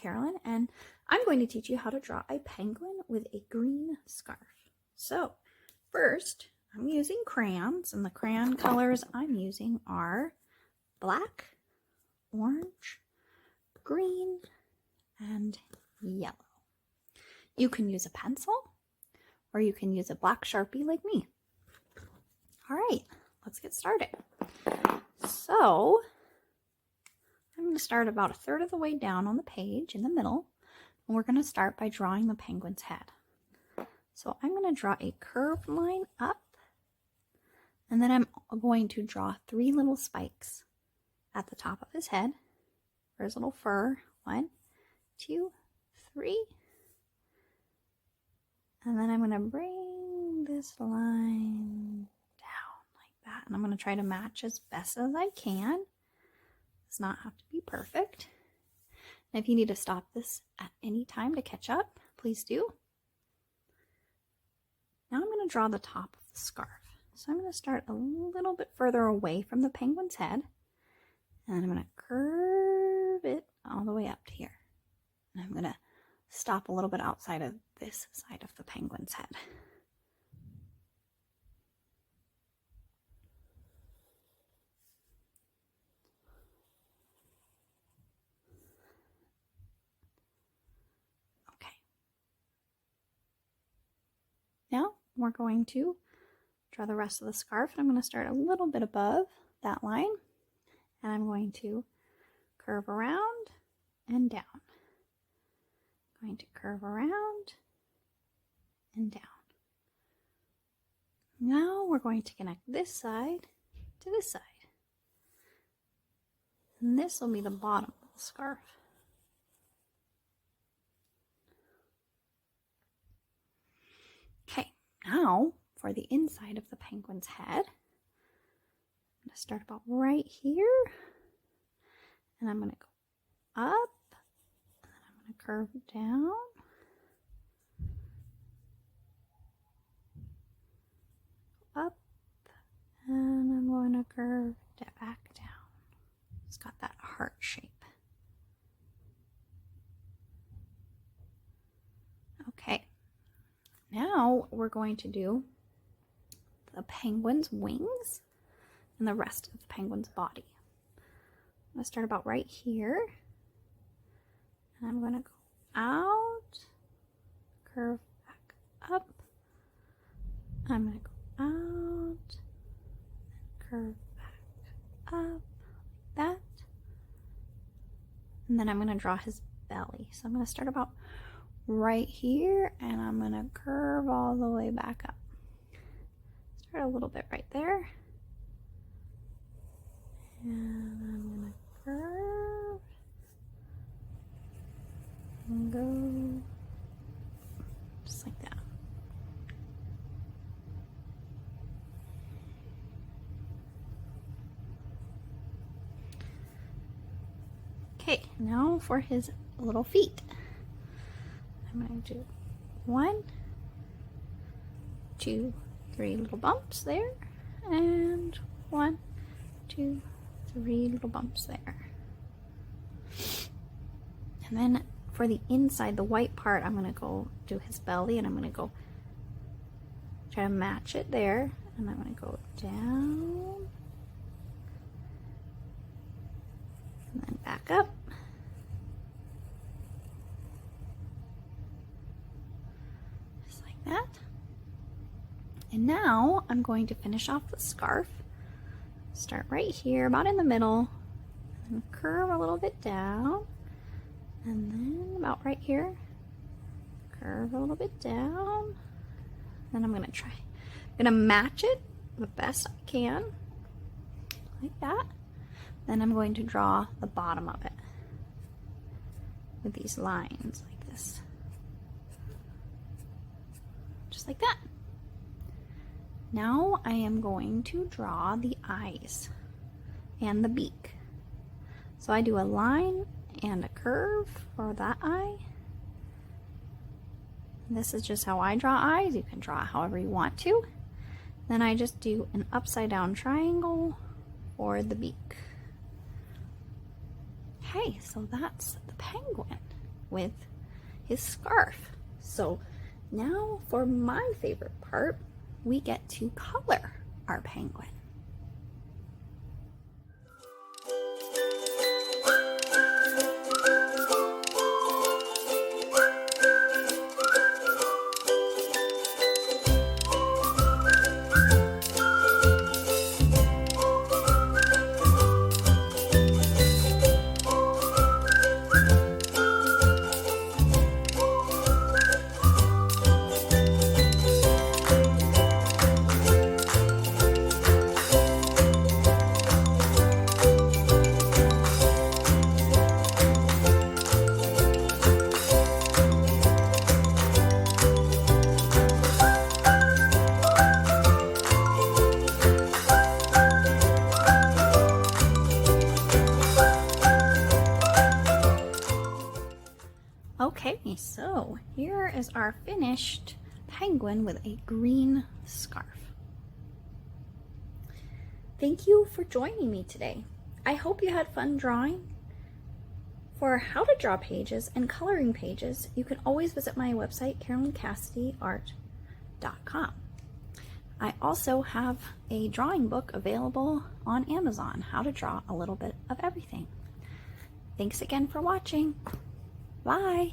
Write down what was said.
Carolyn, and I'm going to teach you how to draw a penguin with a green scarf. So first, I'm using crayons, and the crayon colors I'm using are black, orange, green, and yellow. You can use a pencil, or you can use a black Sharpie like me. All right, let's get started. So I'm going to start about a third of the way down on the page in the middle, and we're going to start by drawing the penguin's head. So I'm going to draw a curved line up, and then I'm going to draw 3 little spikes at the top of his head for his little fur. 1, 2, 3. And then I'm going to bring this line down like that. And I'm going to try to match as best as I can. It does not have to be perfect. And if you need to stop this at any time to catch up, please do. Now I'm going to draw the top of the scarf. So I'm going to start a little bit further away from the penguin's head. And I'm going to curve it all the way up to here. And I'm going to stop a little bit outside of this side of the penguin's head. Okay. Now we're going to draw the rest of the scarf, and I'm going to start a little bit above that line, and I'm going to curve around and down. Going to curve around and down. Now we're going to connect this side to this side. And this will be the bottom of the scarf. Okay, now for the inside of the penguin's head, I'm going to start about right here, and I'm going to go up. Curve down, up, and I'm going to curve back down. It's got that heart shape. Okay, now we're going to do the penguin's wings and the rest of the penguin's body. I'm going to start about right here. And I'm going to go out, curve back up. I'm going to go out, and curve back up, like that. And then I'm going to draw his belly. So I'm going to start about right here, and I'm going to curve all the way back up. Start a little bit right there. And I'm going to curve. And go just like that. Okay, now for his little feet. I'm going to do 1, 2, 3 little bumps there, and 1, 2, 3 little bumps there. And then for the inside, the white part, I'm going to go do his belly, and I'm going to go try to match it there, and I'm going to go down and then back up. Just like that. And now I'm going to finish off the scarf. Start right here, about in the middle, and curve a little bit down. And then about right here, curve a little bit down. Then I'm going to match it the best I can, like that. Then I'm going to draw the bottom of it with these lines like this. Just like that. Now I am going to draw the eyes and the beak. So I do a line and a curve for that eye. This is just how I draw eyes. You can draw it however you want to. Then I just do an upside down triangle for the beak. Okay, so that's the penguin. with his scarf. So now for my favorite part, we get to color our penguin. Okay, so here is our finished penguin with a green scarf. Thank you for joining me today. I hope you had fun drawing. For how to draw pages and coloring pages, you can always visit my website, CarolynCassidyArt.com. I also have a drawing book available on Amazon, How to Draw a Little Bit of Everything. Thanks again for watching. Bye.